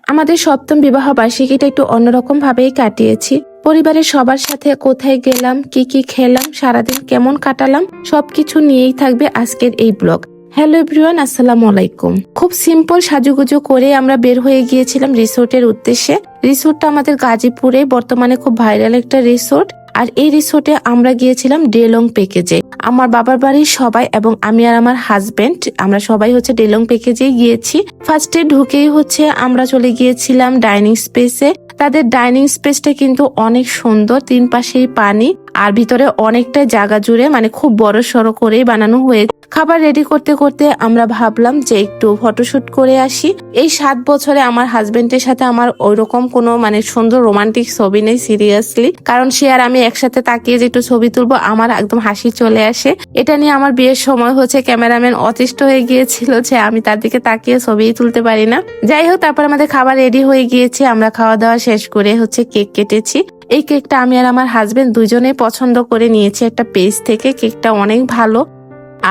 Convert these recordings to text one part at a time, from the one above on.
আমাদের সপ্তম বিবাহ বার্ষিকীটা একটু অন্যরকম ভাবেই কাটিয়েছি। পরিবারের সবার সাথে কোথায় গেলাম, কি কি খেলাম, সারাদিন কেমন কাটালাম, সবকিছু নিয়েই থাকবে আজকের এই ব্লগ। হ্যালো এভরিওয়ান, আসসালামু আলাইকুম। খুব সিম্পল সাজুগুজু করে আমরা বের হয়ে গিয়েছিলাম রিসোর্টের উদ্দেশ্যে। রিসোর্টটা আমাদের গাজীপুরে বর্তমানে খুব ভাইরাল একটা রিসোর্ট। আর এই রিসোর্টে আমরা গিয়েছিলাম ডে-লং প্যাকেজে। আমার বাবার বাড়ির সবাই এবং আমি আর আমার হাজবেন্ড আমরা সবাই ডে-লং প্যাকেজেই গিয়েছি। ফার্স্টে ঢুকেই আমরা চলে গিয়েছিলাম ডাইনিং স্পেসে। তাদের ডাইনিং স্পেসটা কিন্তু অনেক সুন্দর, তিন পাশেই পানি আর ভিতরে অনেকটা জায়গা জুড়ে খুব বড় সড়ো করেই বানানো হয়েছে। খাবার রেডি করতে করতে আমরা ভাবলাম যে একটু ফটোশুট করে আসি। এই 7 বছরে আমার হাজবেন্ডের সাথে আমার ওইরকম কোনো সুন্দর রোমান্টিক ছবি নেই সিরিয়াসলি, কারণ সে আর আমি একসাথে তাকিয়ে যে একটু ছবি তুলবো আমার একদম হাসি চলে আসে। এটা নিয়ে আমার বিয়ের সময় ক্যামেরাম্যান অতিষ্ঠ হয়ে গিয়েছিল যে আমি তার দিকে তাকিয়ে ছবি তুলতে পারি না। যাই হোক, তারপর আমাদের খাবার রেডি হয়ে গিয়েছে। আমরা খাওয়া দাওয়া শেষ করে কেক কেটেছি। এই কেকটা আমি আর আমার হাজবেন্ড দুজনেই পছন্দ করে নিয়েছি একটা পেজ থেকে। কেকটা অনেক ভালো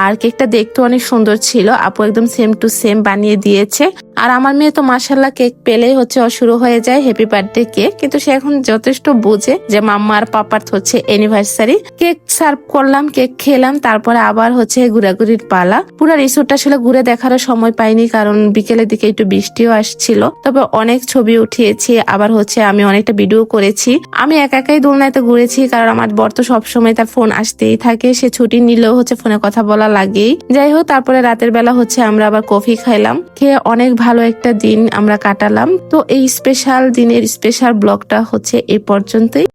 আর কেকটা দেখতে অনেক সুন্দর ছিল। আপু একদম সেম টু সেম বানিয়ে দিয়েছে। আর আমার মেয়ে তো মাশাআল্লাহ কেক পেলেই শুরু হয়ে যায় হ্যাপি বার্থডে কেক, কিন্তু সে এখন যথেষ্ট বোঝে যে মাম্মা আর পাপার অ্যানিভার্সারি। কেক সার্ভ করলাম, কেক খেলাম, তারপরে আবার ঘোরাঘুরির পালা। পুরো রিসোর্টটা ঘুরে দেখারও সময় পাইনি, কারণ বিকেলের দিকে একটু বৃষ্টিও আসছিল। তবে অনেক ছবি উঠিয়েছি, আবার আমি অনেকটা ভিডিও করেছি। আমি একাই দোলনাতে ঘুরেছি, কারণ আমার বর তো সবসময় তার ফোন আসতেই থাকে। সে ছুটি নিলেও ফোনে কথা বলা লাগেই। যাই হোক, তারপরে রাতের বেলা আমরা আবার কফি খাইলাম। খেয়ে অনেক ভালো একটা দিন আমরা কাটালাম। তো এই স্পেশাল দিনের স্পেশাল ব্লগটা এই পর্যন্তই।